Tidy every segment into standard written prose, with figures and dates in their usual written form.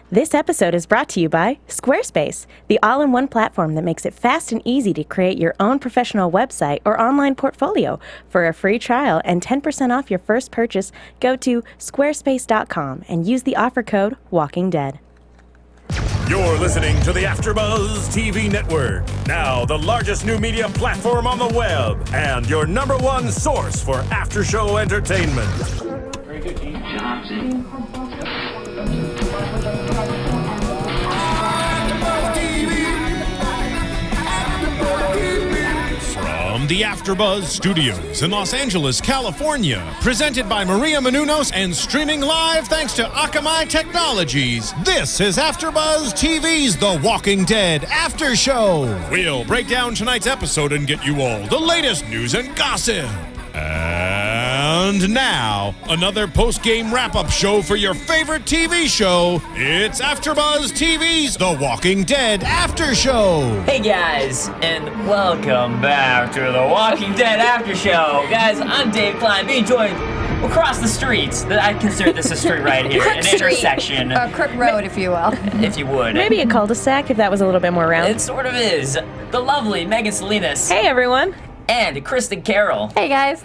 This episode is brought to you by Squarespace, the all-in-one platform that makes it fast and easy to create your own professional website or online portfolio. For a free trial and 10% off your first purchase, go to squarespace.com and use the offer code WalkingDead. You're listening to the AFTERBUZZ TV Network, now the largest new media platform on the web, and your #1 source for after-show entertainment. Very good, Keith Johnson. From the AFTERBUZZ Studios in Los Angeles, California, presented by Maria Menounos and streaming live thanks to Akamai Technologies, this is AFTERBUZZ TV's The Walking Dead After Show. We'll break down tonight's episode and get you all the latest news and gossip. And now, another post-game wrap-up show for your favorite TV show. It's AFTERBUZZ TV's The Walking Dead After Show. Hey guys, and welcome back to The Walking Dead After Show. Guys, I'm Dave Klein, being joined across the streets. I consider this a street right here, an intersection. Crook Road, if you will. If you would. Maybe a cul-de-sac if that was a little bit more round. It sort of is. The lovely Megan Salinas. Hey, everyone. And Kristin Carole. Hey, guys.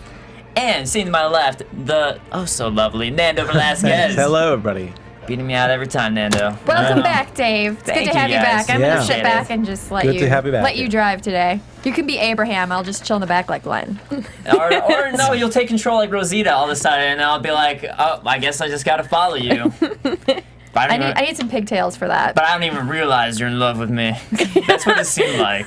And sitting to my left, the oh-so-lovely Nando Velasquez. Hello, everybody. Beating me out every time, Nando. Welcome back, Dave. It's Thank good to have you you guys. back. I'm Yeah. going to sit back and just let Good to have you back. let you drive today. You can be Abraham. I'll just chill in the back like Glenn. Or no, you'll take control like Rosita all of a sudden, and I'll be like, oh, I guess I just gotta follow you. But I need some pigtails for that. But I don't even realize you're in love with me. That's what it seemed like.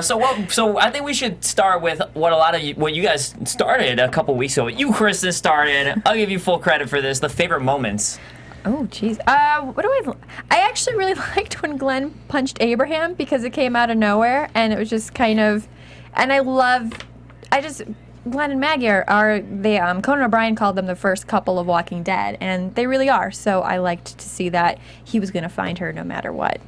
So I think we should start with what you guys started a couple weeks ago. You, Kristin, started. I'll give you full credit for this. The favorite moments. Oh, jeez. I actually really liked when Glenn punched Abraham because it came out of nowhere, and it was just kind of, and Glenn and Maggie Conan O'Brien called them the first couple of Walking Dead, and they really are. So I liked to see that he was going to find her no matter what.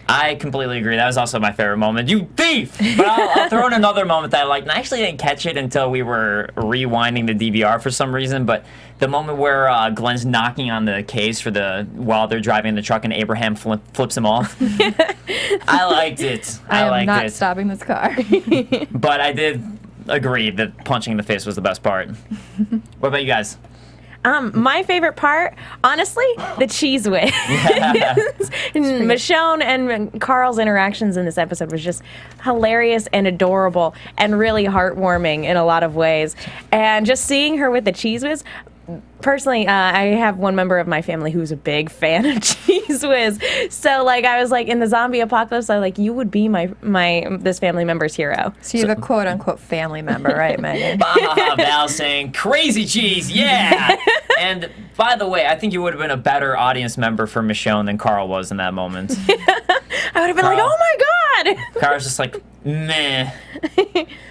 I completely agree. That was also my favorite moment. You thief! But I'll throw in another moment that I liked. And I actually didn't catch it until we were rewinding the DVR for some reason. But the moment where Glenn's knocking on the case while they're driving the truck and Abraham flips him off. I liked it. I am not stopping this car. But I did agree that punching in the face was the best part. What about you guys? My favorite part, honestly, the cheese whiz. Michonne and Carl's interactions in this episode was just hilarious and adorable and really heartwarming in a lot of ways. And just seeing her with the cheese whiz, personally, I have one member of my family who's a big fan of Cheese Whiz. So, I was in the zombie apocalypse, you would be this family member's hero. So you have a quote-unquote family member, right, Megan? Val saying, crazy cheese, yeah! And, by the way, I think you would have been a better audience member for Michonne than Carl was in that moment. I would have been oh my god! Carl's just like, meh.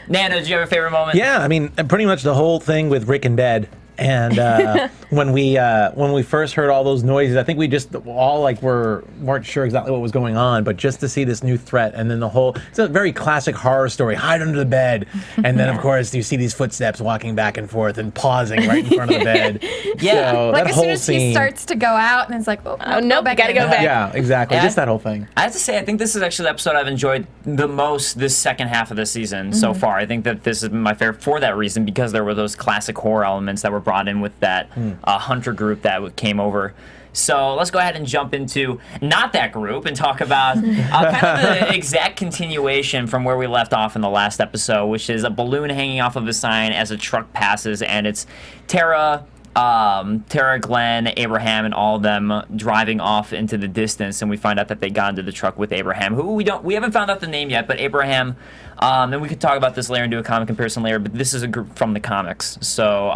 Nando, did you have a favorite moment? Yeah, I mean, pretty much the whole thing with Rick and Dead. And when we first heard all those noises, I think we just all weren't sure exactly what was going on, but just to see this new threat, and then it's a very classic horror story, hide under the bed, and then of course you see these footsteps walking back and forth and pausing right in front of the bed. Yeah, so like that as whole soon as scene, he starts to go out, and it's like, oh nope, gotta go back. Yeah, exactly, Yeah, just that whole thing. I have to say, I think this is actually the episode I've enjoyed the most this second half of the season so far. I think that this has been my favorite for that reason, because there were those classic horror elements that were brought in with that hunter group that came over. So let's go ahead and jump into not that group and talk about kind of the exact continuation from where we left off in the last episode, which is a balloon hanging off of a sign as a truck passes, and it's Tara, Glenn, Abraham, and all of them driving off into the distance, and we find out that they got into the truck with Abraham, who we haven't found out the name yet, but Abraham, and we could talk about this later and do a comic comparison later, but this is a group from the comics, so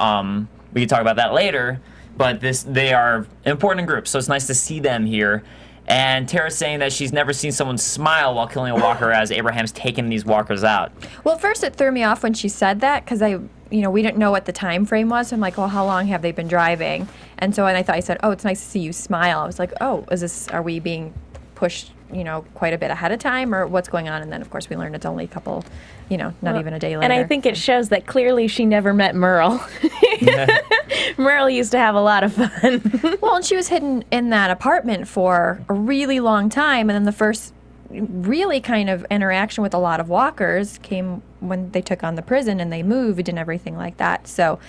we can talk about that later, but they are an important group, so it's nice to see them here. And Tara's saying that she's never seen someone smile while killing a walker as Abraham's taking these walkers out. Well, first it threw me off when she said that, because we didn't know what the time frame was. So I'm like, well, how long have they been driving? And so I thought I said, oh, it's nice to see you smile. I was like, oh, are we being pushed, quite a bit ahead of time, or what's going on? And then, of course, we learned it's only a couple, not even a day later. And I think it shows that clearly she never met Merle. Merle used to have a lot of fun. Well, and she was hidden in that apartment for a really long time, and then the first really kind of interaction with a lot of walkers came when they took on the prison and they moved and everything like that. So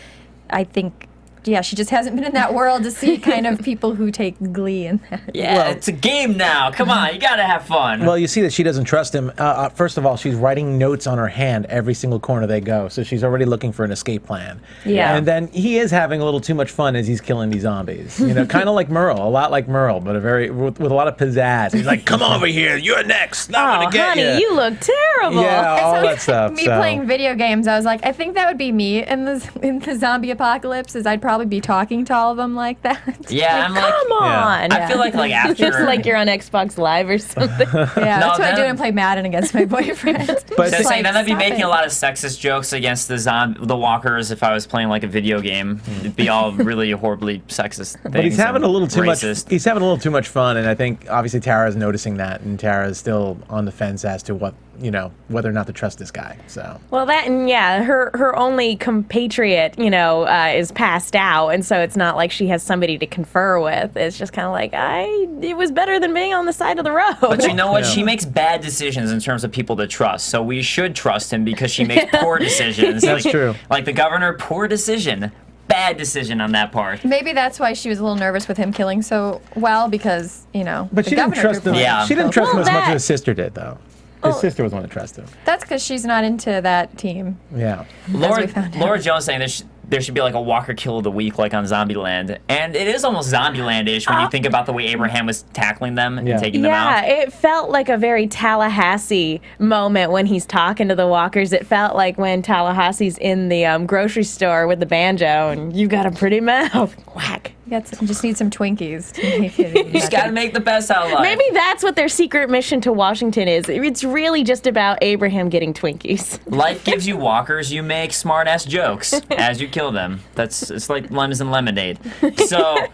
I think, yeah, she just hasn't been in that world to see kind of people who take glee in that. Yeah, Well- it's a game now. Come on, you gotta have fun. Well, you see that she doesn't trust him. First of all, she's writing notes on her hand every single corner they go, so she's already looking for an escape plan. Yeah. And then he is having a little too much fun as he's killing these zombies. You know, kind of like Merle, a lot like Merle, but with a lot of pizzazz. He's like, "Come over here, you're next. I'm Oh, gonna get honey, you look terrible. Yeah, all that stuff. Me so. playing video games, I was like, I think that would be me in the zombie apocalypse. Is I'd probably be talking to all of them like that. yeah, I'm like, Come on. I feel like after. Just like you're on Xbox Live or something. Yeah, that's what I do then- and play Madden against my boyfriend. But So It's saying like, that I'd be stop making it. a lot of sexist jokes against the walkers if I was playing like a video game. It'd be all really horribly sexist things. But he's having and a little too racist. much. He's having a little too much fun, and I think obviously Tara's noticing that, and Tara's still on the fence as to whether or not to trust this guy. So Well, that and yeah, her only compatriot, is passed out, and so it's not like she has somebody to confer with. It's just kind of like it was better than being on the side of the road. But you know what? Yeah. She makes bad decisions in terms of people to trust. So we should trust him because she makes poor decisions. That's true. Like the governor, poor decision. Bad decision on that part. Maybe that's why she was a little nervous with him killing so well because, but the she didn't governor trust could him. Yeah. She didn't trust him Well, as much that- as his sister did, though. His sister was the one that trusted him. That's because she's not into that team. Yeah. we found out. Laura Jones saying there should be like a Walker Kill of the Week like on Zombieland. And it is almost Zombieland-ish when you think about the way Abraham was tackling them and Yeah. taking them out. Yeah, it felt like a very Tallahassee moment when he's talking to the walkers. It felt like when Tallahassee's in the grocery store with the banjo and you got a pretty mouth. Whack. You just need some Twinkies to make it. You just gotta make the best out of life. Maybe that's what their secret mission to Washington is. It's really just about Abraham getting Twinkies. Life gives you walkers, you make smart-ass jokes as you kill them. It's like lemons and lemonade. So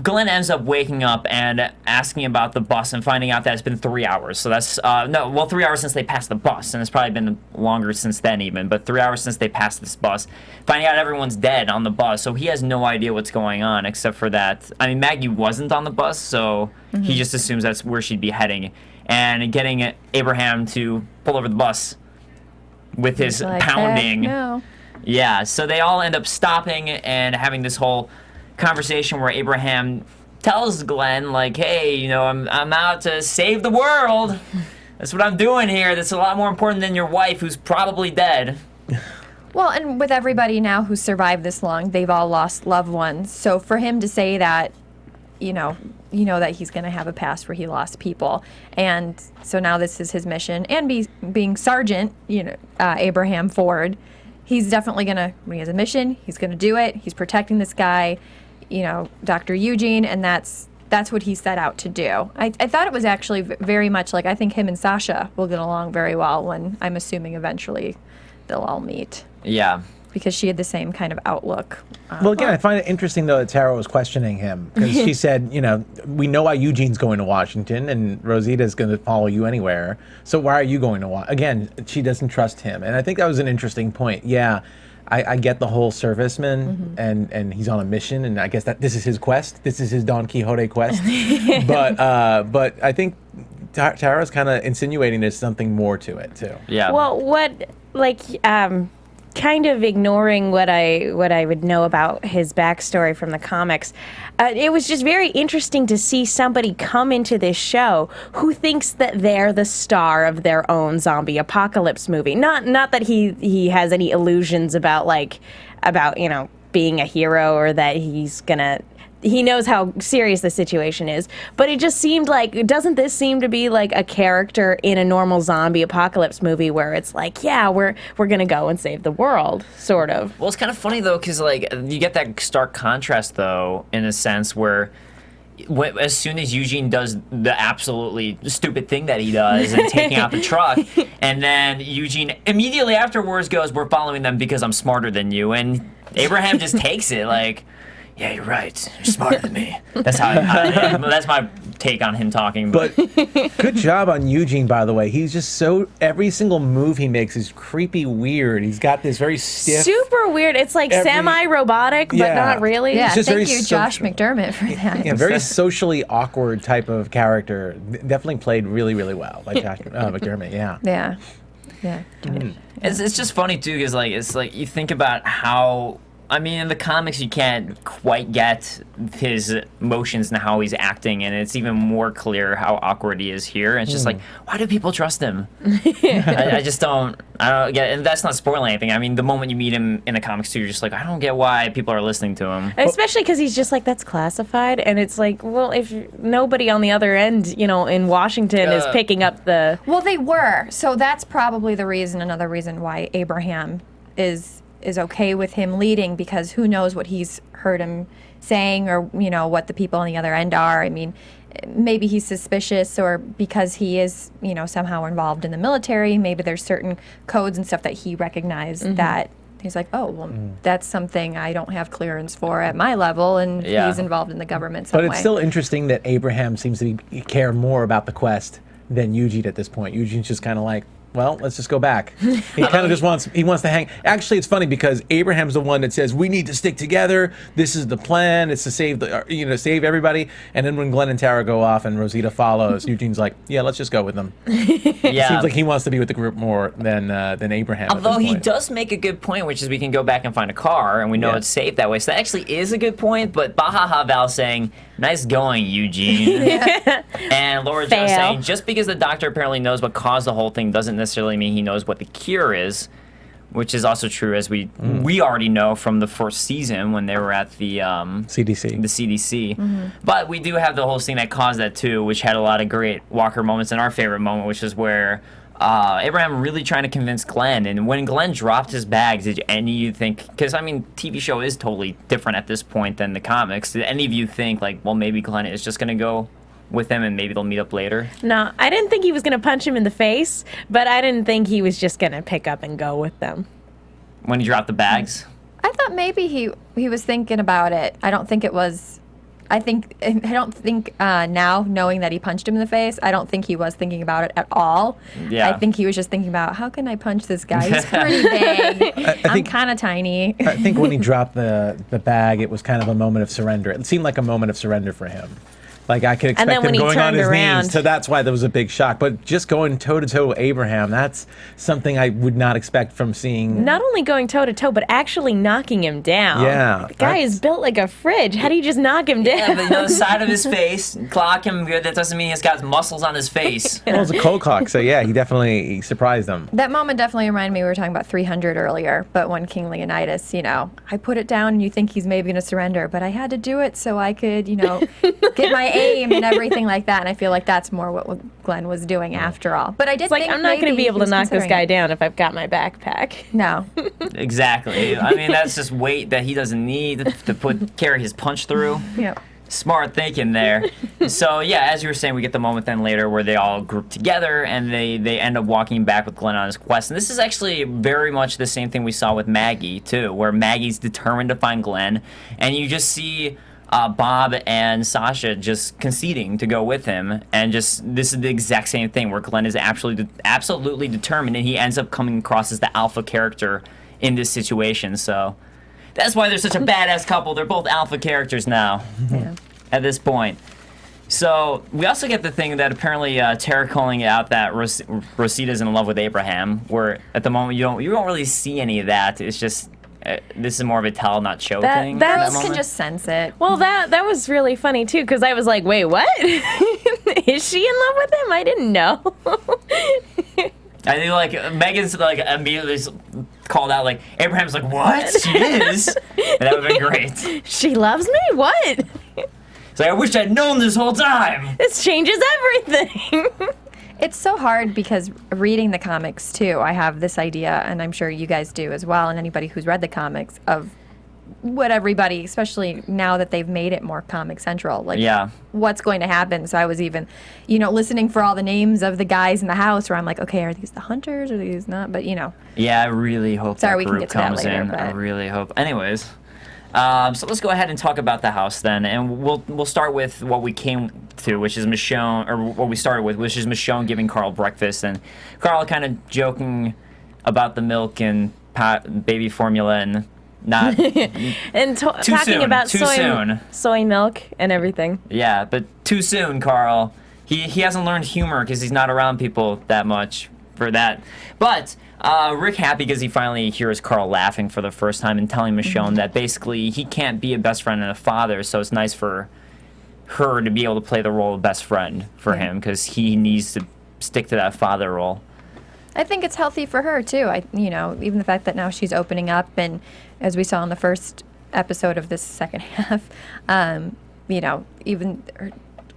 Glenn ends up waking up and asking about the bus and finding out that it's been 3 hours. So that's 3 hours since they passed the bus, and it's probably been longer since then even, but 3 hours since they passed this bus. Finding out everyone's dead on the bus, so he has no idea what's going on except for that. I mean, Maggie wasn't on the bus, so he just assumes that's where she'd be heading. And getting Abraham to pull over the bus with his Like, pounding. heck no. Yeah, so they all end up stopping and having this whole conversation where Abraham tells Glenn, like, hey, I'm out to save the world. That's what I'm doing here. That's a lot more important than your wife, who's probably dead. Well, and with everybody now who's survived this long, they've all lost loved ones. So for him to say that, you know that he's going to have a past where he lost people. And so now this is his mission. And being Sergeant, Abraham Ford, he's definitely going to, when he has a mission, he's going to do it. He's protecting this guy, Dr. Eugene, and that's what he set out to do. I thought it was actually very much like, I think him and Sasha will get along very well when I'm assuming eventually they'll all meet. Yeah. Because she had the same kind of outlook. Well, again, I find it interesting, though, that Tara was questioning him. Because she said, we know why Eugene's going to Washington, and Rosita's going to follow you anywhere. So why are you going to Washington? Again, she doesn't trust him. And I think that was an interesting point. Yeah, I get the whole serviceman, and he's on a mission, and I guess that this is his quest. This is his Don Quixote quest. But I think Tara's kind of insinuating there's something more to it, too. Yeah. Well, kind of ignoring what I would know about his backstory from the comics, it was just very interesting to see somebody come into this show who thinks that they're the star of their own zombie apocalypse movie. Not that he has any illusions about being a hero or that he knows how serious the situation is, but it just seemed like, doesn't this seem to be like a character in a normal zombie apocalypse movie where it's like, yeah, we're gonna go and save the world, sort of. Well, it's kind of funny, though, because, you get that stark contrast, though, in a sense where as soon as Eugene does the absolutely stupid thing that he does and taking out the truck, and then Eugene immediately afterwards goes, we're following them because I'm smarter than you, and Abraham just takes it, like, yeah, you're right. You're smarter than me. That's how. That's my take on him talking. But good job on Eugene, by the way. He's just so, every single move he makes is creepy weird. He's got this very stiff. Super weird. It's like semi-robotic, but Yeah. not really. Yeah, just thank very you, Josh social. McDermott, for that. Yeah, very socially awkward type of character. Definitely played really, really well. Like Josh McDermott, yeah. Yeah. Yeah. It's just funny too, because it's like you think about how. I mean, in the comics, you can't quite get his emotions and how he's acting, and it's even more clear how awkward he is here. And it's just like, why do people trust him? I just don't. I don't get it. And that's not spoiling anything. I mean, the moment you meet him in the comics too, you're just like, I don't get why people are listening to him. Especially because he's just like, that's classified. And it's like, well, if nobody on the other end, in Washington is picking up the... Well, they were. So that's probably another reason why Abraham is okay with him leading, because who knows what he's heard him saying, or what the people on the other end are. I mean, maybe he's suspicious, or because he is somehow involved in the military, maybe there's certain codes and stuff that he recognized that he's like, oh, well, that's something I don't have clearance for at my level, and he's involved in the government some But way. it's still interesting that Abraham seems to care more about the quest than Eugene at this point. Eugene's just kind of like, well, let's just go back. He kind of just wants to hang. Actually, it's funny because Abraham's the one that says we need to stick together. This is the plan. It's to save save everybody. And then when Glenn and Tara go off and Rosita follows, Eugene's like, yeah, let's just go with them. Yeah. Seems like he wants to be with the group more than Abraham. Although at this he point. does make a good point, which is we can go back and find a car, and we know it's safe that way. So that actually is a good point. But Baha Val saying, nice going, Eugene. And Laura Jo Fail. saying, just because the doctor apparently knows what caused the whole thing doesn't necessarily mean he knows what the cure is, which is also true, as we already know from the first season when they were at the CDC. The CDC. But we do have the whole thing that caused that too, which had a lot of great Walker moments. And our favorite moment, which is where Abraham really trying to convince Glenn, and when Glenn dropped his bags, did any of you think, because I mean, TV show is totally different at this point than the comics, did any of you think like, well, maybe Glenn is just going to go with them and maybe they'll meet up later? No, I didn't think he was going to punch him in the face, but I didn't think he was just going to pick up and go with them. When he dropped the bags? I thought maybe he was thinking about it. I don't think now, knowing that he punched him in the face, I don't think he was thinking about it at all. Yeah. I think he was just thinking about, how can I punch this guy? He's pretty big. I'm kind of tiny. I think when he dropped the bag, it was kind of a moment of surrender. It seemed like a moment of surrender for him. Like I could expect then when him he going on turned his around- knees, so that's why there was a big shock. But just going toe to toe with Abraham, that's something I would not expect from seeing. Not only going toe to toe, but actually knocking him down. Yeah, The guy is built like a fridge. How do you just knock him down? Yeah, but the side of his face, clock him good, that doesn't mean he's got muscles on his face. Well, it was a cold cock, so yeah, he surprised them. That moment definitely reminded me, we were talking about 300 earlier, but when King Leonidas, I put it down and you think he's maybe going to surrender, but I had to do it so I could, get my aim and everything like that. And I feel like that's more what Glenn was doing after all. But I did It's like, think I'm not going to maybe be able he to was knock this considering guy it. down if I've got my backpack. No. Exactly. I mean, that's just weight that he doesn't need to carry his punch through. Yep. Smart thinking there. So yeah, as you were saying, we get the moment then later where they all group together and they end up walking back with Glenn on his quest. And this is actually very much the same thing we saw with Maggie too, where Maggie's determined to find Glenn, and you just see Bob and Sasha just conceding to go with him, and this is the exact same thing where Glenn is absolutely determined, and he ends up coming across as the alpha character in this situation. So that's why they're such a badass couple. They're both alpha characters now. Yeah. At this point. So we also get the thing that apparently Tara calling out that Rosita's in love with Abraham, where at the moment you don't really see any of that. It's just this is more of a tell not show thing. in that Girls can moment. just sense it. Well, that was really funny, too, because I was like, wait, what? Is she in love with him? I didn't know. I think like Megan's like immediately called out like Abraham's like, what? She is? And that would have been great. She loves me? What? It's like, I wish I'd known this whole time. This changes everything. It's so hard because reading the comics too, I have this idea, and I'm sure you guys do as well, and anybody who's read the comics, of what everybody, especially now that they've made it more comic central, like what's going to happen. So I was even, listening for all the names of the guys in the house where I'm like, okay, are these the hunters or are these not? But Yeah, I really hope Sorry, we that can group get to that comes later, in. I but- really hope. Anyways. So let's go ahead and talk about the house then, and we'll start with what we came to, which is Michonne, or what we started with, which is Michonne giving Carl breakfast, and Carl kind of joking about the milk and baby formula and not And talking soon, about too soon. soy milk and everything. Yeah, but too soon, Carl. He hasn't learned humor because he's not around people that much for that. But Rick happy because he finally hears Carl laughing for the first time and telling Michonne that basically he can't be a best friend and a father, so it's nice for her to be able to play the role of best friend for him because he needs to stick to that father role. I think it's healthy for her too. Even the fact that now she's opening up, and as we saw in the first episode of this second half, even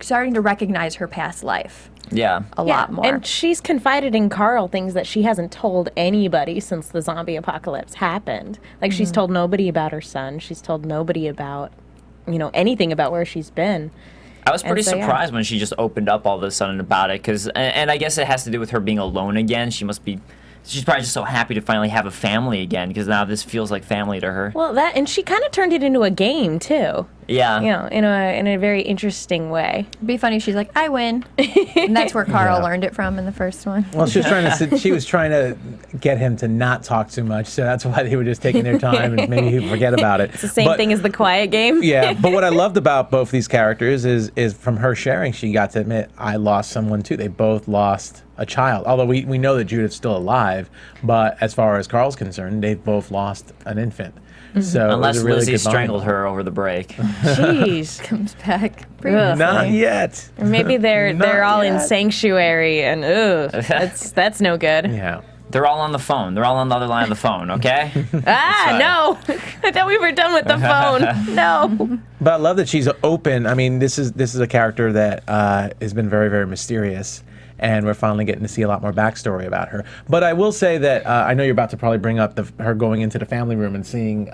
starting to recognize her past life. Yeah. A lot more. And she's confided in Carl things that she hasn't told anybody since the zombie apocalypse happened. Like, she's told nobody about her son. She's told nobody about, anything about where she's been. I was pretty so, yeah. surprised when she just opened up all of a sudden about it, and I guess it has to do with her being alone again. She's probably just so happy to finally have a family again, because now this feels like family to her. Well, and she kind of turned it into a game, too. Yeah. In a very interesting way. It'd be funny if she's like, I win. And that's where Carl learned it from in the first one. Well, she was trying to get him to not talk too much, so that's why they were just taking their time and maybe he'd forget about it. It's the same thing as the quiet game. Yeah, but what I loved about both these characters is from her sharing, she got to admit, I lost someone too. They both lost a child. Although we know that Judith's still alive, but as far as Carl's concerned, they've both lost an infant. So Unless it was a really Lizzie good bonding strangled her over the break. Jeez. Comes back. Ugh. Not yet. Or maybe they're all in yet. sanctuary, and that's no good. Yeah. They're all on the phone. They're all on the other line of the phone, okay? No. I thought we were done with the phone. No. But I love that she's open. I mean, this is a character that has been very, very mysterious, and we're finally getting to see a lot more backstory about her. But I will say that I know you're about to probably bring up her going into the family room and seeing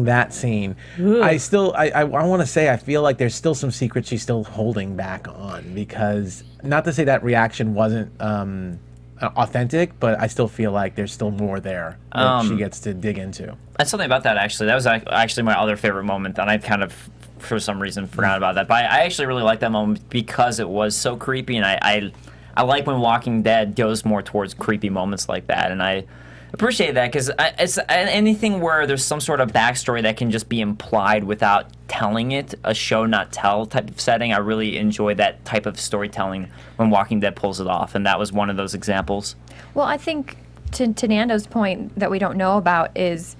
that scene. Ooh. I want to say I feel like there's still some secrets she's still holding back on, because not to say that reaction wasn't authentic, but I still feel like there's still more there that she gets to dig into. That's something about that, actually. That was actually my other favorite moment, and I kind of, for some reason, forgot about that. But I actually really like that moment because it was so creepy, and I like when Walking Dead goes more towards creepy moments like that, and I appreciate that, because it's anything where there's some sort of backstory that can just be implied without telling it, a show not tell type of setting. I really enjoy that type of storytelling when Walking Dead pulls it off, and that was one of those examples. Well, I think to Nando's point that we don't know about is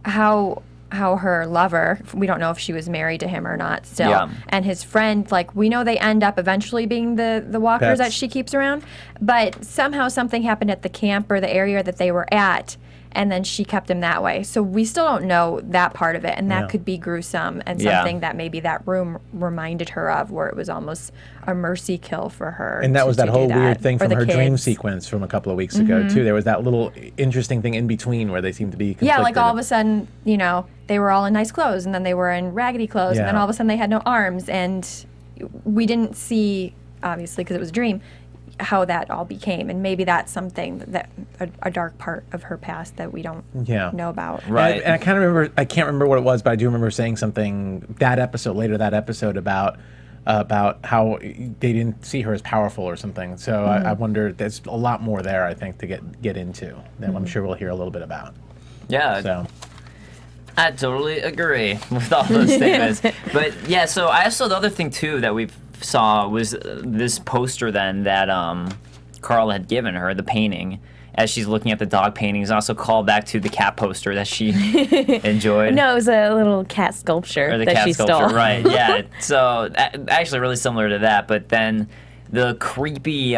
how her lover, we don't know if she was married to him or not still, and his friend, like, we know they end up eventually being the walkers that she keeps around, but somehow something happened at the camp or the area that they were at, and then she kept him that way. So we still don't know that part of it, and that could be gruesome and something that maybe that room reminded her of, where it was almost a mercy kill for her. And that was that whole weird thing for from her the dream kids. sequence from a couple of weeks ago, too. There was that little interesting thing in between where they seemed to be conflicted. Yeah, like all of a sudden, they were all in nice clothes, and then they were in raggedy clothes, and then all of a sudden they had no arms, and we didn't see, obviously, because it was a dream, how that all became, and maybe that's something that a dark part of her past that we don't know about. Right. And I kind of remember, I can't remember what it was, but I do remember saying something later that episode about how they didn't see her as powerful or something. So I wonder, there's a lot more there, I think, to get into that I'm sure we'll hear a little bit about. Yeah. So I totally agree with all those statements. But yeah, so the other thing too that we saw was this poster then that Carl had given her, the painting, as she's looking at the dog paintings. Also called back to the cat poster that she enjoyed. No, it was a little cat sculpture Or the that cat she sculpture, stole. right? Yeah. So actually, really similar to that. But then the creepy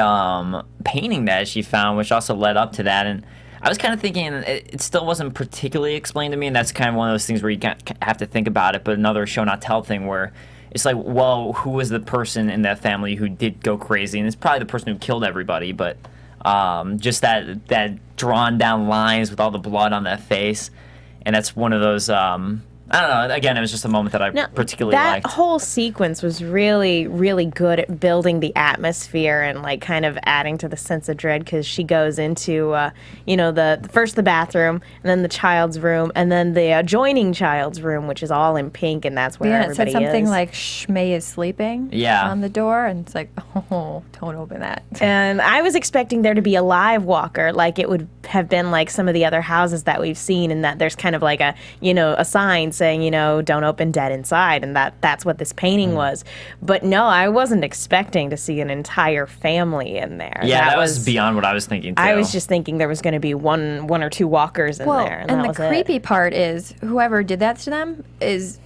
painting that she found, which also led up to that, and I was kind of thinking it still wasn't particularly explained to me, and that's kind of one of those things where you have to think about it. But another show not tell thing where it's like, well, who was the person in that family who did go crazy? And it's probably the person who killed everybody, but just that drawn down lines with all the blood on that face, and that's one of those I don't know. Again, it was just a moment that I particularly that liked. whole sequence was really, really good at building the atmosphere and like kind of adding to the sense of dread because she goes into, first the bathroom and then the child's room and then the adjoining child's room, which is all in pink, and that's where Yeah, it said everybody something is. like Shmei is sleeping on the door, and it's like, oh, don't open that. And I was expecting there to be a live walker, like it would have been like some of the other houses that we've seen, and that there's kind of like a sign saying, don't open dead inside, and that's what this painting was. But no, I wasn't expecting to see an entire family in there. Yeah, that was beyond what I was thinking, too. I was just thinking there was going to be one or two walkers in there, and that the was creepy part is whoever did that to them is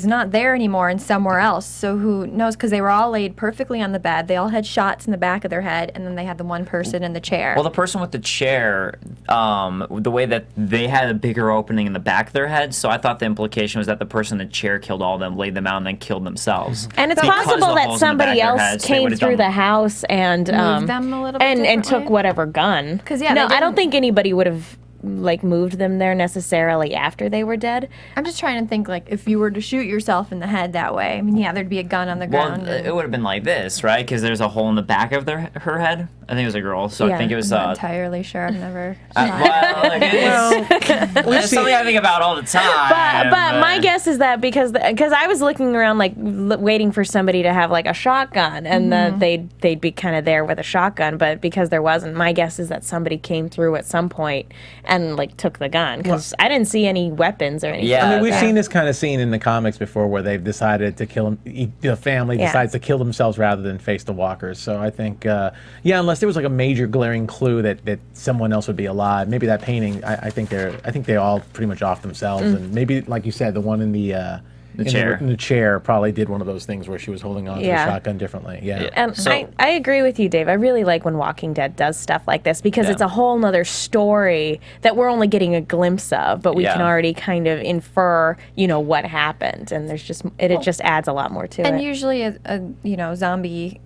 not there anymore and somewhere else. So who knows? Because they were all laid perfectly on the bed. They all had shots in the back of their head, and then they had the one person in the chair. Well, the person with the chair, the way that they had a bigger opening in the back of their head, so I thought the implication was that the person in the chair killed all of them, laid them out, and then killed themselves. And it's Because possible the that holes in the somebody back of their else heads, they came would've through done- the house and Moved them a little bit and took differently? whatever gun. 'Cause, yeah, no, they I don't didn't- think anybody would have like moved them there necessarily after they were dead. I'm just trying to think, like, if you were to shoot yourself in the head that way, I mean, yeah, there'd be a gun on the Well, ground. it would have been like this, right? Because there's a hole in the back of her head. I think it was a girl, so I Yeah, think it was... I'm not entirely sure. I've never. well, it's something I think about all the time. But my guess is that because I was looking around like waiting for somebody to have like a shotgun and then they'd be kind of there with a shotgun, but because there wasn't, my guess is that somebody came through at some point and like took the gun because I didn't see any weapons or anything. Yeah. I mean, we've seen this kind of scene in the comics before where they've decided to kill the family decides to kill themselves rather than face the walkers. So I think, unless there was like a major glaring clue that someone else would be alive, maybe that painting. I think they're all pretty much off themselves, and maybe like you said, the one in the chair probably did one of those things where she was holding on to the shotgun differently. Yeah. And I agree with you, Dave. I really like when Walking Dead does stuff like this because it's a whole nother story that we're only getting a glimpse of, but we can already kind of infer, what happened, and there's just it just adds a lot more to it. And usually, a zombie,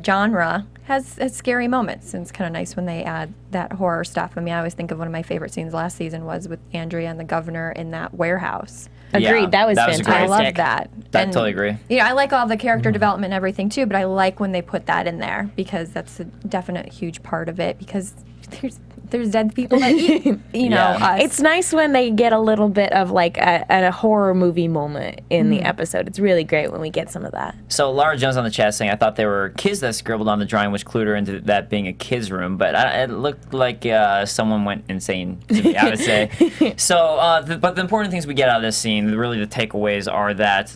genre has scary moments, and it's kind of nice when they add that horror stuff. I mean, I always think of one of my favorite scenes last season was with Andrea and the governor in that warehouse. Agreed. That was fantastic. great. I love that. I totally agree. I like all the character development and everything too, but I like when they put that in there because that's a definite huge part of it because there's dead people that eat, us. It's nice when they get a little bit of like a horror movie moment in the episode. It's really great when we get some of that. So Laura Jones on the chat saying, I thought there were kids that scribbled on the drawing, which clued her into that being a kid's room, but it looked like someone went insane, to me, I would say. So, but the important things we get out of this scene, really the takeaways are that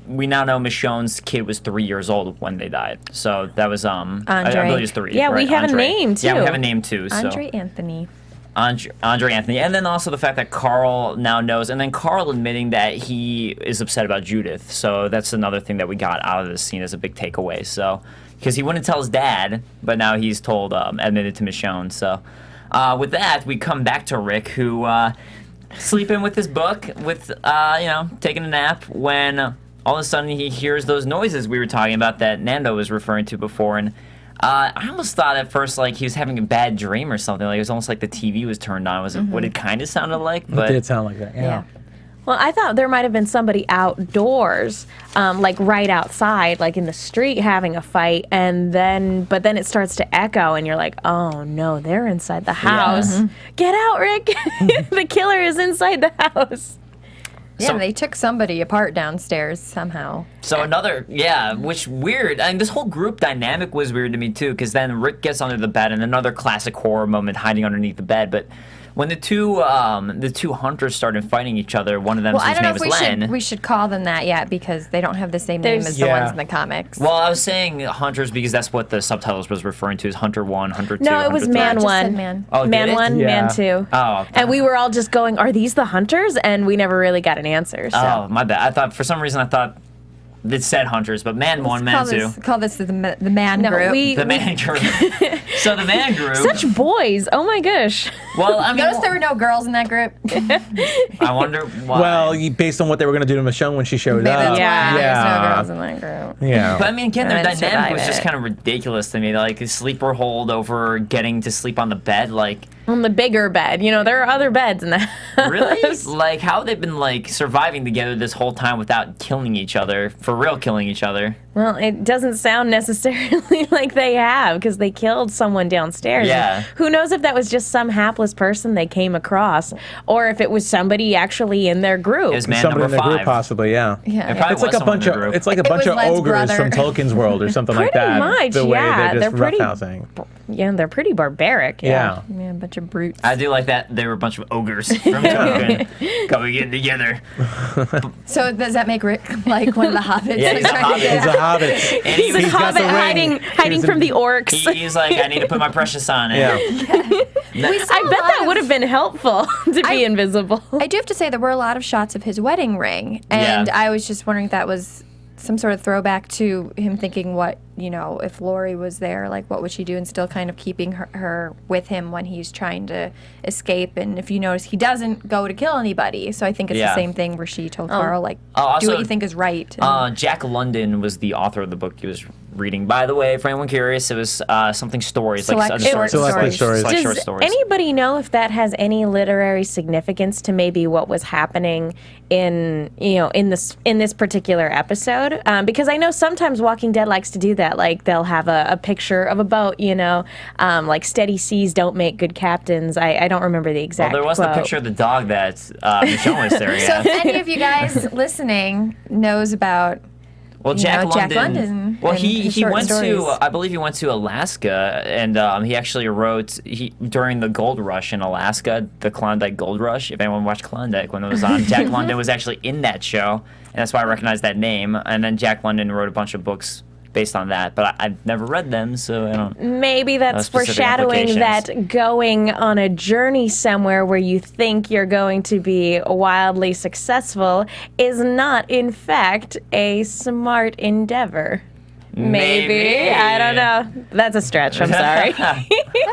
we now know Michonne's kid was 3 years old when they died. So that was I believe it was 3. Yeah, right? we have Andre. a name too. Yeah, we have a name too. Andre Anthony. Andre Anthony, and then also the fact that Carl now knows, and then Carl admitting that he is upset about Judith. So that's another thing that we got out of this scene as a big takeaway. So because he wouldn't tell his dad, but now he's told, admitted to Michonne. So with that, we come back to Rick, who sleeping with his book, with taking a nap when. All of a sudden, he hears those noises we were talking about that Nando was referring to before, and I almost thought at first like he was having a bad dream or something. Like it was almost like the TV was turned on. Was what it kind of sounded like? But It did sound like that. Yeah. Well, I thought there might have been somebody outdoors, like right outside, like in the street having a fight, but then it starts to echo, and you're like, oh no, they're inside the house. Get out, Rick! The killer is inside the house. Yeah, So- they took somebody apart downstairs somehow. So which weird. I mean, this whole group dynamic was weird to me too, because then Rick gets under the bed, and another classic horror moment hiding underneath the bed. But when the two hunters started fighting each other, one of them, Well, I whose don't know name if was Len. we should call them that yet because they don't have the same name as the Yeah. ones in the comics. Well, I was saying hunters because that's what the subtitles was referring to, is Hunter 1, Hunter 2, No, it was Hunter 3. Man just said 1. man. Oh, did Man it? 1, Yeah. Man 2. Oh. And we were all just going, are these the hunters? And we never really got an answer. So. Oh, my bad. I thought, for some reason, it said hunters, but Man 1, Man 2. Call this the man No, group. The man group. So the man group. Such boys. Oh my gosh. Well, I mean, Notice there were no girls in that group. I wonder why. Well, based on what they were going to do to Michonne when she showed Maybe up. that's Yeah. why there's no Yeah. girls in that group. Yeah. But I mean, again, their And then dynamic was survive just it. kind of ridiculous to me. Like a sleeper hold over getting to sleep on the bed. Like, On the bigger bed. You know, there are other beds in the house. Really? Like, how have they been, like, surviving together this whole time without killing each other? For real killing each other? Well, it doesn't sound necessarily like they have, because they killed someone downstairs. Yeah. And who knows if that was just some hapless person they came across, or if it was somebody actually in their group. It was man Somebody number in the 5. group, possibly, yeah. Yeah. It probably It's like was a bunch someone in the of group. it's like a It bunch was of Len's ogres brother. from Tolkien's world or something like Pretty that. much, the way yeah. they're just They're pretty- roughhousing. Yeah, they're pretty barbaric. Yeah. Yeah, a bunch of brutes. I do like that they were a bunch of ogres from Tolkien coming in together. So does that make Rick like one of the hobbits? Yeah, he's a trying to hobbit. get He's a out? hobbit. And He's a He's got hobbit the ring. hiding He's from the orcs. he's like, I need to put my precious on it. Yeah. We saw I a bet lot that of- would have been helpful to be invisible. I do have to say there were a lot of shots of his wedding ring, and Yeah. I was just wondering if that was some sort of throwback to him thinking what, you know, if Lori was there, like what would she do, and still kind of keeping her with him when he's trying to escape. And if you notice, he doesn't go to kill anybody, so I think it's Yeah. the same thing where she told Carl, like, Oh, do also, what you think is right. and- Jack London was the author of the book he was reading. By the way, for anyone curious, it was something stories. Select like short Select stories. Select short Does stories. anybody know if that has any literary significance to maybe what was happening in this particular episode? Because I know sometimes Walking Dead likes to do that. Like they'll have a picture of a boat, like steady seas don't make good captains. I don't remember the Well, exact. there was the quote. picture of the dog that Michelle was staring so at. if any of you guys listening knows about Well, you Jack know, Jack London. London Well, and his he short went stories. to, I believe he went to Alaska, and he actually wrote during the gold rush in Alaska, the Klondike Gold Rush. If anyone watched Klondike when it was on, Jack London was actually in that show, and that's why I recognize that name. And then Jack London wrote a bunch of books based on that, but I've never read them, so I don't. Maybe that's specific foreshadowing implications. that going on a journey somewhere where you think you're going to be wildly successful is not, in fact, a smart endeavor. Maybe. I don't know. That's a stretch. I'm sorry.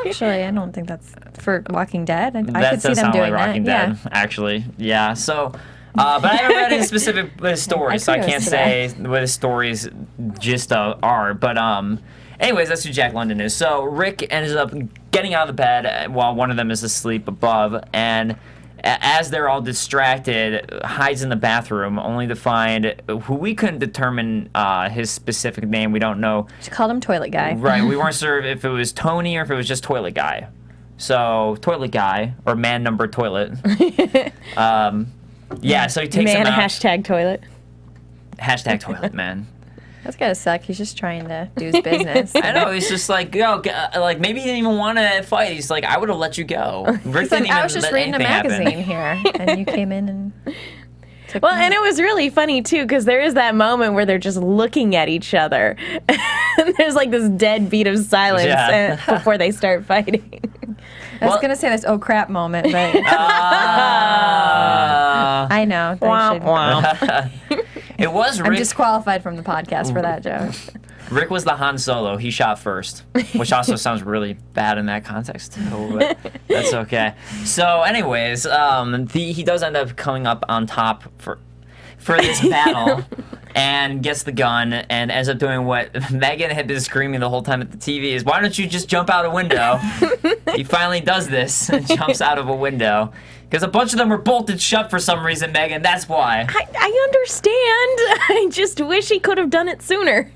Actually, I don't think that's for Walking Dead. I That could see does them sound doing like Walking that. Dead, actually. Yeah. So, but I haven't read any specific stories, so I kudos can't to say what the stories just are. But anyways, that's who Jack London is. So Rick ends up getting out of the bed while one of them is asleep above, and as they're all distracted, hides in the bathroom, only to find who we couldn't determine his specific name. We don't know. She called him Toilet Guy. Right, we weren't sure if it was Tony or if it was just Toilet Guy. So, Toilet Guy, or Man Number Toilet. Yeah, so he takes Man, him out. hashtag toilet. Hashtag Toilet Man. That's gotta suck. He's just trying to do his business. I know, he's just like, yo, like, maybe he didn't even want to fight. He's like, I would have let you go. Rick He's like, didn't I even was just let reading a anything happen. magazine here, and you came in and took Well, me. and it was really funny too, because there is that moment where they're just looking at each other, and there's like this dead beat of silence Yeah. before they start fighting. I was well- gonna say this oh crap moment, but I know. They Wah, should- wah. It was I'm Rick. disqualified from the podcast for that joke. Rick was the Han Solo. He shot first, which also sounds really bad in that context too, but that's okay. So, anyways, he does end up coming up on top for this battle and gets the gun and ends up doing what Megan had been screaming the whole time at the TV is, why don't you just jump out a window? He finally does this and jumps out of a window. Because a bunch of them were bolted shut for some reason, Megan. That's why. I understand. I just wish he could have done it sooner.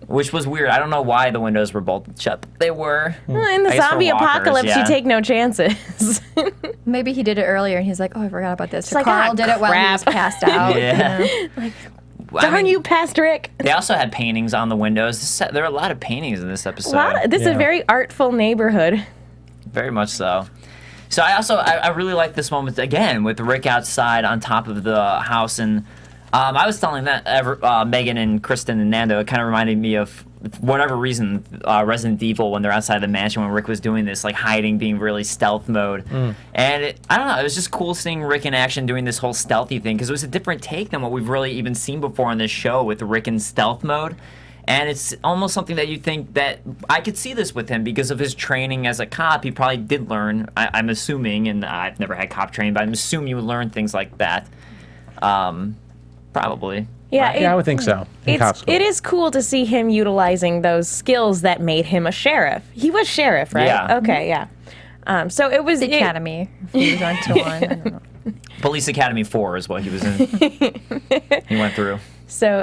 Which was weird. I don't know why the windows were bolted shut. But they were. Well, in the I guess for zombie walkers, apocalypse, yeah. you take no chances. Maybe he did it earlier, and he's like, "Oh, I forgot about this." So like, Carl ah, did it while he was crap. passed out. Yeah. you know? I Darn mean, you, past Rick. They also had paintings on the windows. There are a lot of paintings in this episode. This is a Yeah. very artful neighborhood. Very much so. So I really like this moment again with Rick outside on top of the house, and I was telling that Megan and Kristin and Nando, it kind of reminded me of, for whatever reason, Resident Evil when they're outside the mansion when Rick was doing this, like hiding, being really stealth mode. And I don't know, it was just cool seeing Rick in action doing this whole stealthy thing because it was a different take than what we've really even seen before in this show with Rick in stealth mode. And it's almost something that you think that I could see this with him because of his training as a cop. He probably did learn, I'm assuming, and I've never had cop training, but I'm assuming you would learn things like that. Probably. Yeah, Yeah, I would think so. In cop school. it is cool to see him utilizing those skills that made him a sheriff. He was sheriff, right? Yeah. Okay, yeah. So it was The Academy. He was on to one. I don't know. Police Academy 4 is what he was in. He went through. So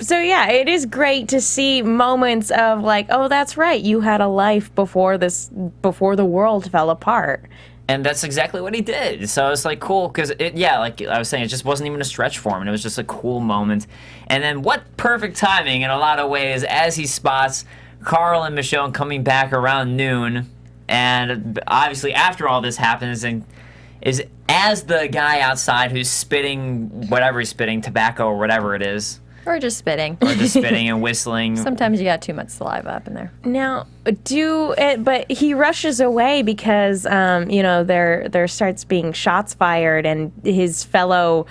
yeah, it is great to see moments of like, oh, that's right, you had a life before the world fell apart. And that's exactly what he did. So it's like cool because like I was saying, it just wasn't even a stretch for him, and it was just a cool moment. And then what perfect timing in a lot of ways as he spots Carl and Michonne coming back around noon, and obviously after all this happens, and is as the guy outside who's spitting whatever he's spitting, tobacco or whatever it is. Or just spitting. Or just spitting and whistling. Sometimes you got too much saliva up in there. Now, but he rushes away because there starts being shots fired, and his fellow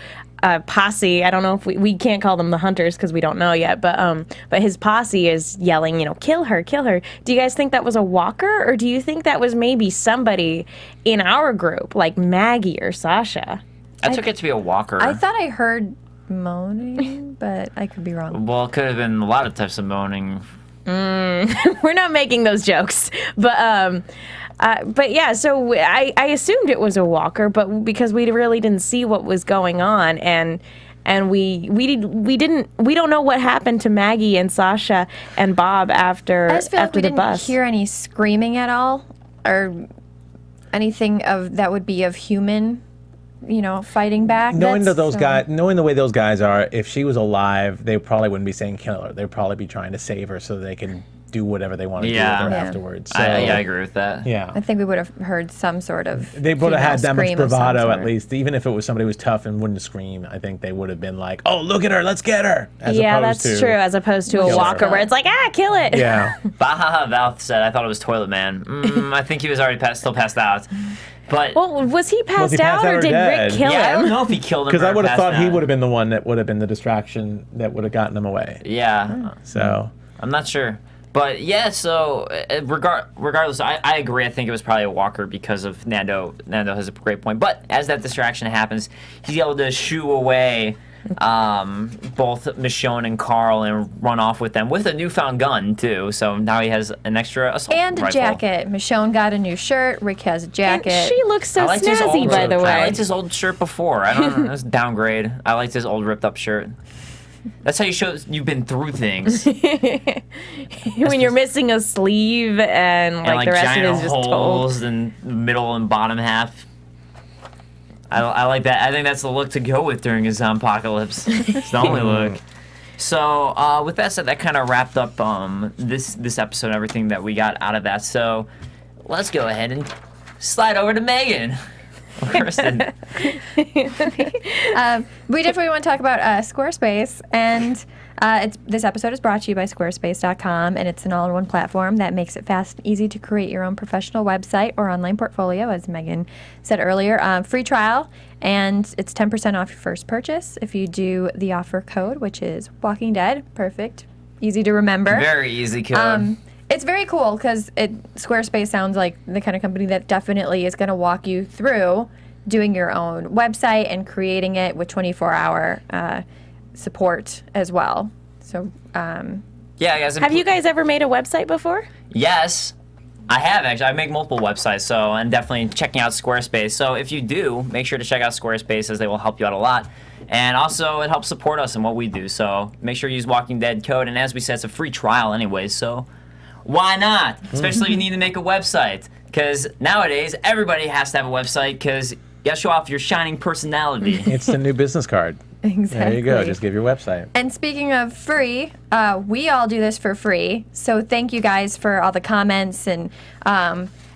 posse. I don't know if we can't call them the hunters because we don't know yet, but his posse is yelling, kill her, kill her. Do you guys think that was a walker, or do you think that was maybe somebody in our group, like Maggie or Sasha? I took it to be a walker. I thought I heard moaning, but I could be wrong. Well, it could have been a lot of types of moaning. We're not making those jokes, but yeah. So I assumed it was a walker, but because we really didn't see what was going on, and we don't know what happened to Maggie and Sasha and Bob after I just feel like we the didn't bus. hear any screaming at all, or anything of that would be of human. Fighting back. Knowing the way those guys are, if she was alive, they probably wouldn't be saying kill her. They'd probably be trying to save her so they can do whatever they want to do with her afterwards. So, I agree with that. Yeah. I think we would have heard some sort of. They would have had that much scream of some bravado sort. at least. Even if it was somebody who was tough and wouldn't scream, I think they would have been like, "Oh, look at her, let's get her." Yeah, that's true. As opposed to a Kill walker her. where it's like, kill it. Yeah. Bahaha Val said, I thought it was Toilet Man. I think he was already still passed out. But Well, was he passed passed out, out or or did dead? Rick kill I don't him? know if he killed him. Because I would have passed thought he out. would have been the one that would have been the distraction that would have gotten him away. Yeah. So I'm not sure. But yeah, so regardless, I agree. I think it was probably a walker because of Nando. Nando has a great point. But as that distraction happens, he's able to shoo away both Michonne and Carl and run off with them with a newfound gun too. So now he has an extra assault And a rifle. jacket. Michonne got a new shirt. Rick has a jacket. And she looks so I liked his snazzy, old- by the way. I liked his old shirt before. I don't know. That's downgrade. I liked his old ripped up shirt. That's how you show you've been through things. When you're missing a sleeve and like the rest of it is just holes told. in the middle and bottom half. I like that. I think that's the look to go with during a zombie-apocalypse. It's the only look. So with that said, that kind of wrapped up this episode and everything that we got out of that. So let's go ahead and slide over to Megan. Kristin. We definitely want to talk about Squarespace, and this episode is brought to you by Squarespace.com, and it's an all-in-one platform that makes it fast and easy to create your own professional website or online portfolio, as Megan said earlier. Free trial, and it's 10% off your first purchase if you do the offer code, which is Walking Dead. Perfect, easy to remember. Very easy code. It's very cool because Squarespace sounds like the kind of company that definitely is going to walk you through doing your own website and creating it with 24-hour support as well. So, Yeah, guys. Have you guys ever made a website before? Yes, I have actually. I make multiple websites, so I'm definitely checking out Squarespace. So if you do, make sure to check out Squarespace, as they will help you out a lot. And also, it helps support us in what we do. So make sure you use Walking Dead code. And as we said, it's a free trial anyway, so why not? Especially if you need to make a website. Because nowadays, everybody has to have a website because you got to show off your shining personality. it's the new business card. exactly. There you go. Just give your website. And speaking of free, we all do this for free. So thank you guys for all the comments. And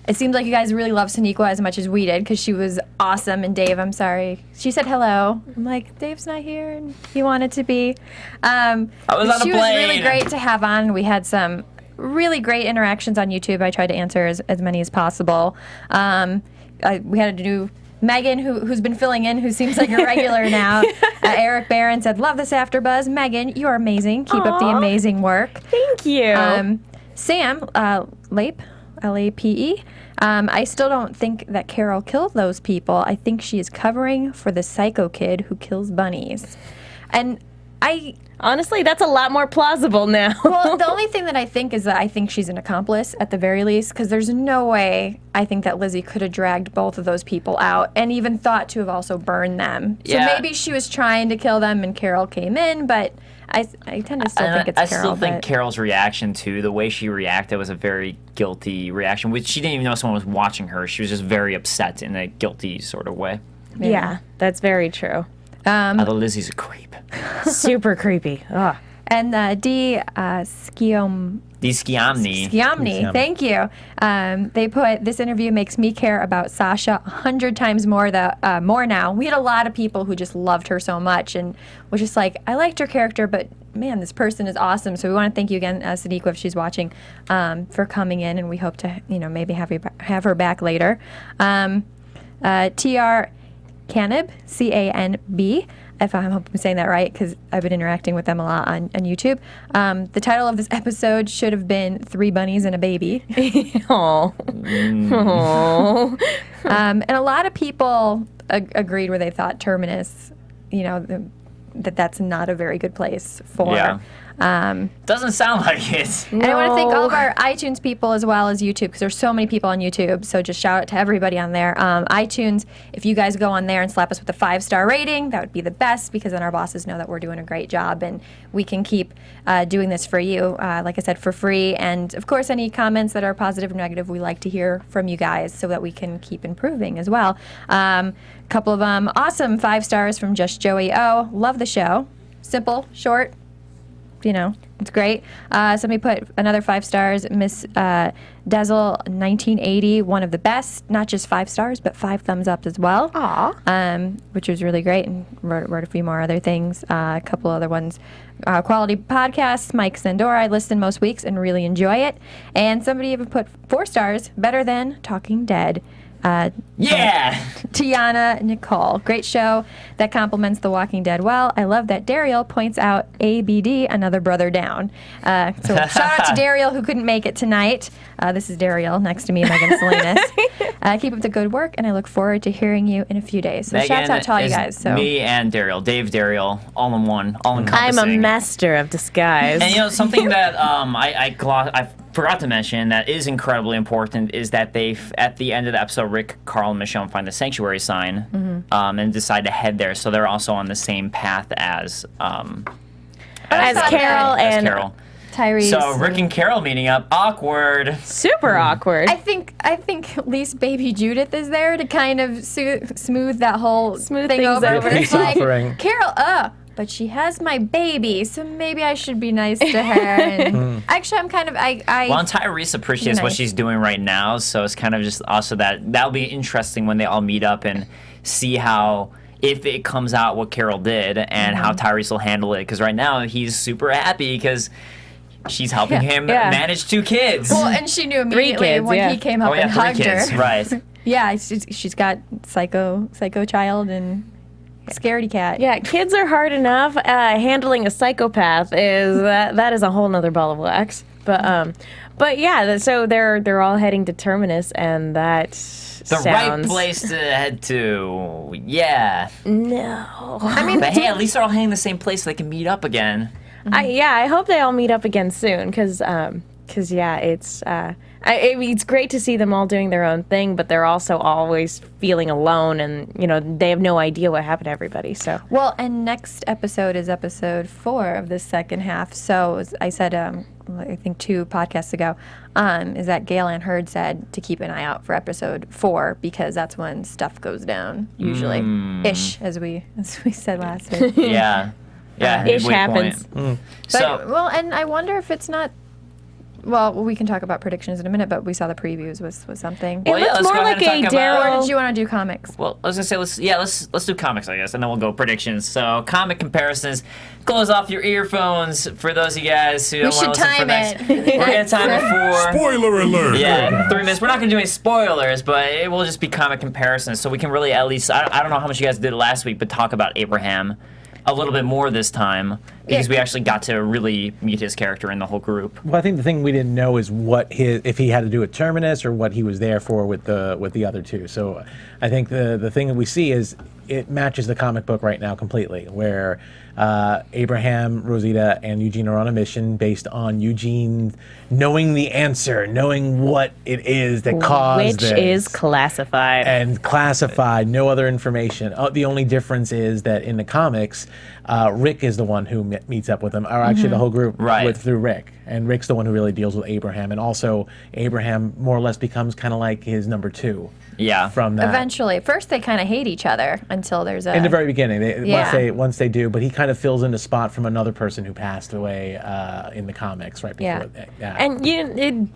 it seems like you guys really love Sonequa as much as we did because she was awesome. And Dave, I'm sorry. She said hello. I'm like, Dave's not here and he wanted to be. I was on a She was really plane. great to have on. We had some really great interactions on YouTube. I tried to answer as many as possible. We had a new Megan who's been filling in, who seems like a regular now. Eric Barron said, "Love this AfterBuzz, Megan. You are amazing. Keep up the Aw. amazing work." Thank you. Sam Lape, Lape. I still don't think that Carol killed those people. I think she is covering for the psycho kid who kills bunnies. And Honestly, that's a lot more plausible now. Well, the only thing that I think is that I think she's an accomplice at the very least, because there's no way I think that Lizzie could have dragged both of those people out and even thought to have also burned them. Yeah. So maybe she was trying to kill them and Carol came in, but I tend to still think it's I Carol. still think but- Carol's reaction too, the way she reacted was a very guilty reaction, which she didn't even know someone was watching her. She was just very upset in a guilty sort of way. Yeah, that's very true. Although Lizzie's a creep. Super creepy. Ugh. And Sciamni, Sciamni. thank you. They put, this interview makes me care about Sasha 100 times more now. We had a lot of people who just loved her so much and was just like, I liked her character, but man, this person is awesome. So we want to thank you again, Sadiqa, if she's watching, for coming in, and we hope to, maybe have her back later. TR Canib, C-A-N-B, if I hope I'm saying that right, because I've been interacting with them a lot on YouTube. The title of this episode should have been 3 Bunnies and a Baby. Oh. And a lot of people agreed where they thought Terminus, that's not a very good place for. Yeah. Doesn't sound like it. And I want to thank all of our iTunes people as well as YouTube, because there's so many people on YouTube. So just shout out to everybody on there. iTunes, if you guys go on there and slap us with a 5-star rating, that would be the best, because then our bosses know that we're doing a great job and we can keep doing this for you, like I said, for free. And of course, any comments that are positive or negative, we like to hear from you guys so that we can keep improving as well. A couple of them, awesome 5 stars from Just Joey O. Love the show. Simple, short. It's great. Somebody put another 5 stars. Miss Dezel 1980, one of the best. Not just 5 stars, but 5 thumbs up as well. Aw. Which was really great, and wrote a few more other things. A couple other ones. Quality podcasts. Mike Sandora. I listen most weeks and really enjoy it. And somebody even put 4 stars. Better than Talking Dead. Yeah. Tiana Nicole. Great show that complements The Walking Dead well. I love that Dariel points out ABD, another brother down. So shout out to Dariel, who couldn't make it tonight. This is Dariel next to me, Megan Salinas. Keep up the good work, and I look forward to hearing you in a few days. So shouts out to all you guys. So me and Dariel, Dave Dariel, all in one, all encompassing. I'm a master of disguise. And something that I forgot to mention that is incredibly important is that at the end of the episode, Rick, Carl, and Michonne find the sanctuary sign and decide to head there. So they're also on the same path as Carol and Carol. Tyrese. So Rick and Carol meeting up, awkward. super awkward. I think at least baby Judith is there to kind of smooth that whole thing things over. over. But it's Peace like, offering. Carol, but she has my baby, so maybe I should be nice to her. And actually, I'm kind of Well, and Tyrese appreciates what Nice. she's doing right now, so it's kind of just also that'll be interesting when they all meet up and see how, if it comes out what Carol did and how Tyrese will handle it. Because right now he's super happy because she's helping him manage 2 kids. Well, and she knew immediately kids, when yeah. he came up oh yeah, and 3 hugged kids, her. right? Yeah, she's got psycho child and scaredy cat. Yeah, kids are hard enough. Handling a psychopath that is a whole nother ball of wax. But yeah, so they're all heading to Terminus, and that The sounds right place to head to. Yeah. No. I mean, But hey, at least they're all heading the same place so they can meet up again. I hope they all meet up again soon, because it's great to see them all doing their own thing, but they're also always feeling alone, and they have no idea what happened to everybody. So well, and next episode is episode 4 of the second half. So as I said, I think 2 podcasts ago, is that Gail Ann Hurd said to keep an eye out for episode 4, because that's when stuff goes down usually, ish, as we said last week. Yeah. Yeah. ish midway happens. point. But, So, well, and I wonder if it's not. Well, we can talk about predictions in a minute, but we saw the previews was something. It well, yeah, looks let's more go ahead like and a talk about- Or Daryl. did you want to do comics? well, I was gonna say let's do comics, I guess, and then we'll go predictions. So comic comparisons. Close off your earphones for those of you guys who don't want to listen for time next. it. We're gonna time it for. Spoiler alert! Yeah, 3 minutes. We're not going to do any spoilers, but it will just be comic comparisons, so we can really at least, I don't know how much you guys did last week, but talk about Abraham a little bit more this time, because we actually got to really meet his character in the whole group. Well, I think the thing we didn't know is if he had to do with Terminus or what he was there for with the other 2. So I think the thing that we see is it matches the comic book right now completely, where Abraham, Rosita, and Eugene are on a mission based on Eugene knowing the answer, knowing what it is that caused Which this. is classified. And classified, no other information. The only difference is that in the comics, Rick is the one who meets up with them, or actually the whole group through Rick. And Rick's the one who really deals with Abraham. And also, Abraham more or less becomes kind of like his number 2. Yeah. From that. Eventually. First, they kind of hate each other until there's a... In the very beginning, Yeah. once they do, but he kind of fills in the spot from another person who passed away in the comics right before that. Yeah. And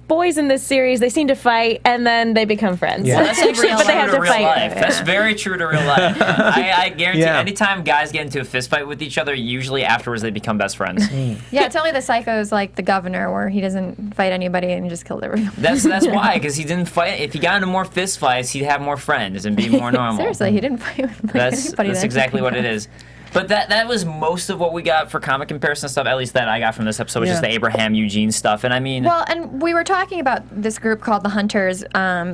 boys in this series, they seem to fight and then they become friends. Yeah. Well, that's actually But they true have to to real fight. life. That's very true to real life. I guarantee Yeah. anytime guys get into a fist fight with each other, usually afterwards they become best friends. Yeah, it's only the psychos like the governor where he doesn't fight anybody and he just killed everyone. That's why, because he didn't fight. If he got into more fist fights, he'd have more friends and be more normal. Seriously, he didn't fight with anybody. That's exactly what it is. But that was most of what we got for comic comparison stuff, at least that I got from this episode, was just the Abraham Eugene stuff. And I mean... Well, and we were talking about this group called the Hunters,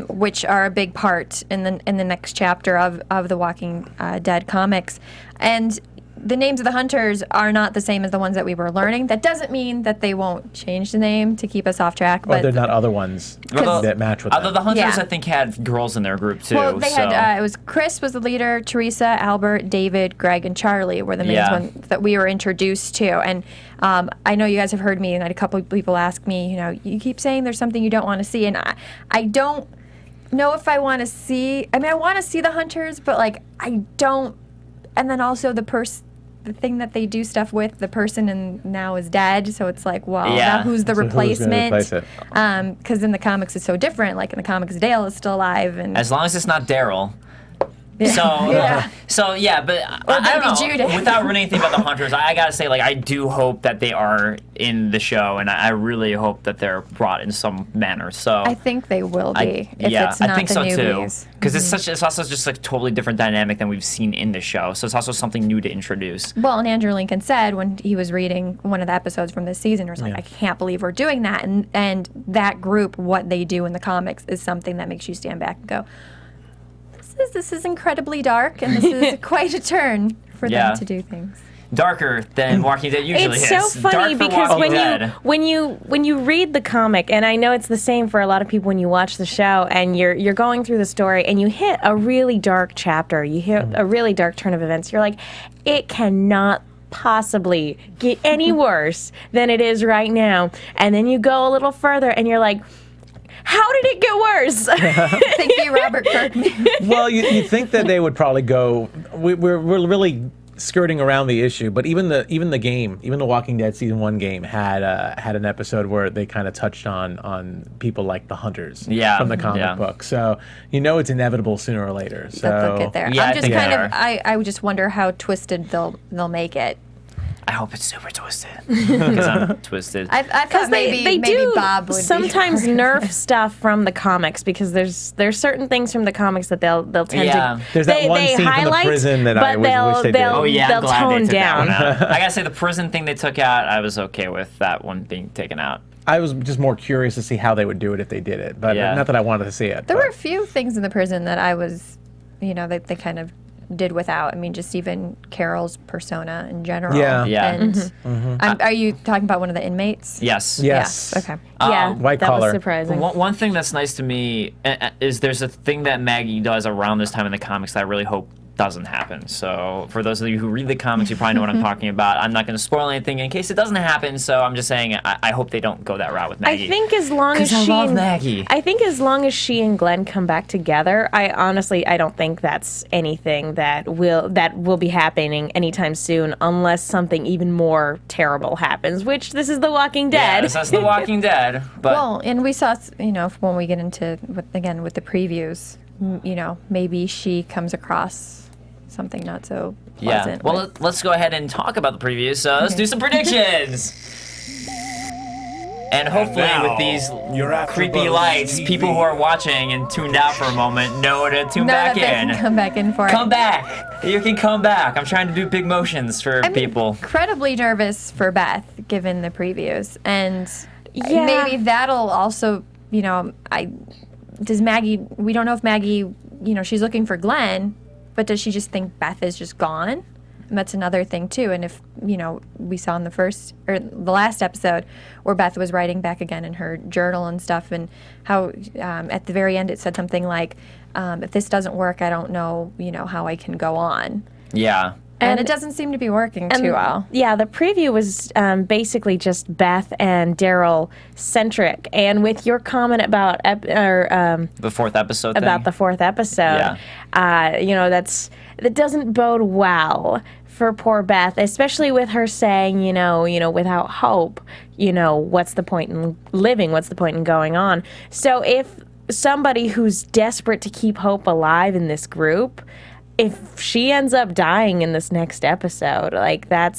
which are a big part in the next chapter of the Walking Dead comics. And the names of the Hunters are not the same as the ones that we were learning. That doesn't mean that they won't change the name to keep us off track. Or they're not other ones that match with Although them. the Hunters, Yeah. I think, had girls in their group, too. Well, they had, it was Chris was the leader, Teresa, Albert, David, Greg, and Charlie were the main ones that we were introduced to. And I know you guys have heard me, and I had a couple of people ask me, you keep saying there's something you don't want to see. And I don't know if I want to see, I want to see the Hunters, but, I don't. And then also the thing that they do stuff with, the person and now is dead, so it's like, well, now who's the replacement? Who's gonna replace it? Because in the comics it's so different. Like in the comics, Dale is still alive, and As long as it's not Daryl. Yeah. But Or I don't maybe know. Judith. Without ruining anything about the Hunters, I gotta say, I do hope that they are in the show, and I really hope that they're brought in some manner. So I think they will be if it's not I think the so newbies. too. Because it's also just a totally different dynamic than we've seen in the show. So it's also something new to introduce. Well, and Andrew Lincoln said when he was reading one of the episodes from this season, he was like, I can't believe we're doing that. And that group, what they do in the comics, is something that makes you stand back and go, this is incredibly dark, and this is quite a turn for them to do things. Darker than Walking Dead usually It's is. so funny Dark for because Walking when you read the comic, and I know it's the same for a lot of people when you watch the show, and you're going through the story, and you hit a really dark chapter, you hit a really dark turn of events. You're like, it cannot possibly get any worse than it is right now. And then you go a little further, and you're like, how did it get worse? Thank you, Robert Kirkman. Well, you think that they would probably go. We're really skirting around the issue, but even the Walking Dead season 1 game had an episode where they kind of touched on people like the Hunters from the comic book. So it's inevitable sooner or later. So That they'll get there. Yeah, I'm I just think kind they of I would just wonder how twisted they'll make it. I hope it's super twisted. Because I'm twisted. I thought they maybe do Bob would sometimes be nerf stuff from the comics because there's certain things from the comics that they'll tend to There's that one scene from the highlight, prison that but I wish they did. Oh yeah, they'll I'm glad tone they took down. that one out. I gotta say, the prison thing they took out, I was okay with that one being taken out. I was just more curious to see how they would do it if they did it, but not that I wanted to see it. There were a few things in the prison that I was, they kind of did without. I mean, just even Carol's persona in general. Yeah. Yeah. And are you talking about one of the inmates? Yes. Yes. Okay. Yeah, White that collar. was surprising. One thing that's nice to me is there's a thing that Maggie does around this time in the comics that I really hope doesn't happen. So for those of you who read the comics, you probably know what I'm talking about. I'm not going to spoil anything in case it doesn't happen. So I'm just saying I hope they don't go that route with Maggie. I think as long as 'Cause I she love and Maggie. I think as long as she and Glenn come back together, I don't think that's anything that will be happening anytime soon, unless something even more terrible happens. Which this is The Walking Dead. Yes, that's The Walking Dead. But Well, and we saw, when we get into with the previews, maybe she comes across something not so pleasant. Well, let's go ahead and talk about the previews. So let's do some predictions. And hopefully now, with these your creepy AfterBuzz lights, TV. people who are watching and tuned out for a moment know to tune know back that they can in. come back in for Come it. back. You can come back. I'm trying to do big motions for I'm people. incredibly nervous for Beth, given the previews, and Yeah. maybe that'll also, does Maggie? We don't know if Maggie, she's looking for Glenn, but does she just think Beth is just gone? And that's another thing too. And if, we saw in the last episode where Beth was writing back again in her journal and stuff, and how at the very end it said something like, if this doesn't work, I don't know, how I can go on. Yeah. And it doesn't seem to be working too well. Yeah, the preview was basically just Beth and Daryl centric. And with your comment about The fourth episode thing. about the fourth episode, that doesn't bode well for poor Beth, especially with her saying, without hope, what's the point in living? What's the point in going on? So if somebody who's desperate to keep hope alive in this group, if she ends up dying in this next episode, like that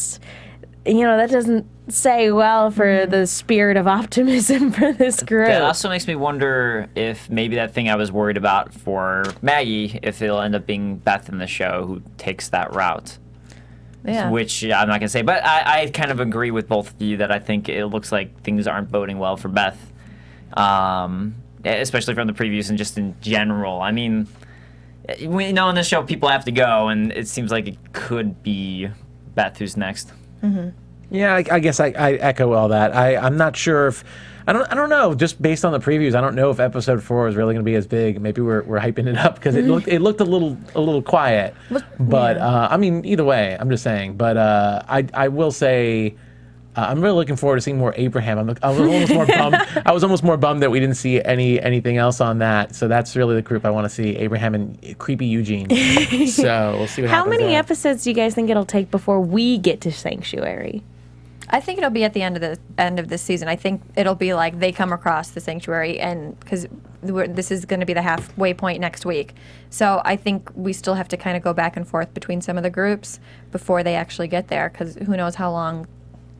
doesn't say well for the spirit of optimism for this group. That also makes me wonder if maybe that thing I was worried about for Maggie, if it'll end up being Beth in the show who takes that route. Yeah. Which I'm not going to say, but I kind of agree with both of you that I think it looks like things aren't boding well for Beth, especially from the previews and just in general. I mean, we know in this show people have to go, and it seems like it could be Beth who's next. Mm-hmm. Yeah, I guess I echo all that. I'm not sure if I don't know. Just based on the previews, I don't know if episode 4 is really going to be as big. Maybe we're hyping it up because it looked a little quiet. But I mean, either way, I'm just saying. But I will say. I'm really looking forward to seeing more Abraham. I was almost more bummed. I was almost more bummed that we didn't see anything else on that. So that's really the group I want to see: Abraham and creepy Eugene. So we'll see what happens. How many there. episodes do you guys think it'll take before we get to Sanctuary? I think it'll be at the end of this season. I think it'll be like they come across the sanctuary, and because this is going to be the halfway point next week. So I think we still have to kind of go back and forth between some of the groups before they actually get there, because who knows how long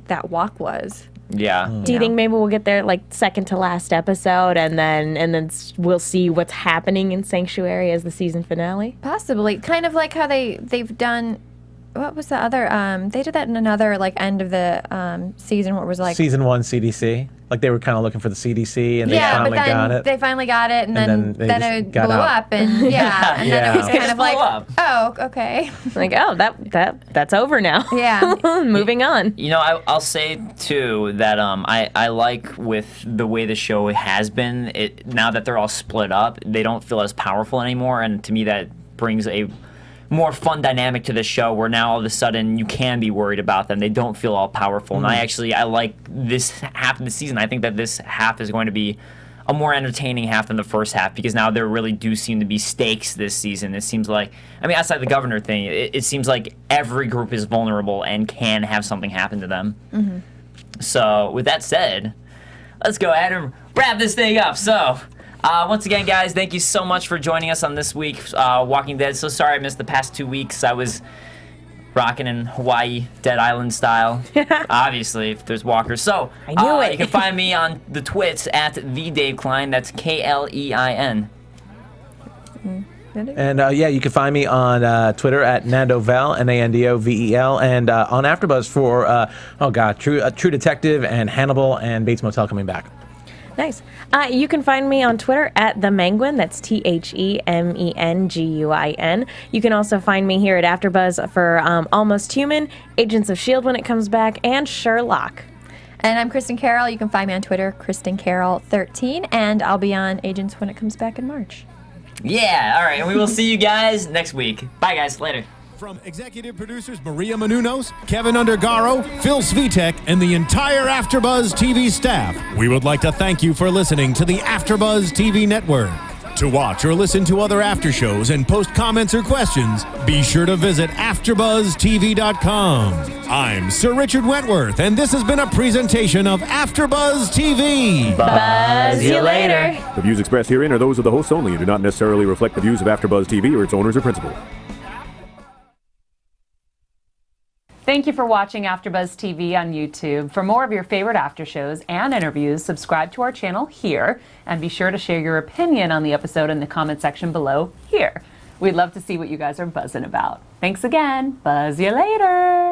that walk was. Yeah. Do you think maybe we'll get there like second to last episode, and then we'll see what's happening in Sanctuary as the season finale? Possibly, kind of like how they've done. What was the other? They did that in another end of the season where it was like season 1 CDC. Like they were kind of looking for the CDC, and they finally got it. They finally got it, and then it blew up, and and then it was kind of like, oh, okay, like that's over now. Yeah, moving on. I'll say too that I like with the way the show has been. Now that they're all split up, they don't feel as powerful anymore, and to me that brings a more fun dynamic to the show where now all of a sudden you can be worried about them. They don't feel all powerful. And I like this half of the season. I think that this half is going to be a more entertaining half than the first half, because now there really do seem to be stakes this season. It seems like, outside the governor thing, it seems like every group is vulnerable and can have something happen to them. Mm-hmm. So with that said, let's go ahead and wrap this thing up. So once again, guys, thank you so much for joining us on this week's Walking Dead. So sorry I missed the past 2 weeks. I was rocking in Hawaii, Dead Island style. Obviously, if there's walkers. So I knew it. You can find me on the twits at the Dave Klein. That's Klein. And you can find me on Twitter at Nando Vel, Nandovel, and on AfterBuzz for True Detective and Hannibal and Bates Motel coming back. Nice. You can find me on Twitter at The Menguin. That's TheMenguin. You can also find me here at AfterBuzz for Almost Human, Agents of S.H.I.E.L.D. when it comes back, and Sherlock. And I'm Kristin Carole. You can find me on Twitter, Kristin Carole 13, and I'll be on Agents when it comes back in March. Yeah, all right. And we will see you guys next week. Bye, guys. Later. From executive producers Maria Menounos, Kevin Undergaro, Phil Svitek, and the entire AfterBuzz TV staff, we would like to thank you for listening to the AfterBuzz TV network. To watch or listen to other after shows and post comments or questions, be sure to visit AfterBuzzTV.com. I'm Sir Richard Wentworth, and this has been a presentation of AfterBuzz TV. Buzz you later. The views expressed herein are those of the hosts only and do not necessarily reflect the views of AfterBuzz TV or its owners or principals. Thank you for watching AfterBuzz TV on YouTube. For more of your favorite after shows and interviews, subscribe to our channel here, and be sure to share your opinion on the episode in the comment section below here. We'd love to see what you guys are buzzing about. Thanks again. Buzz you later.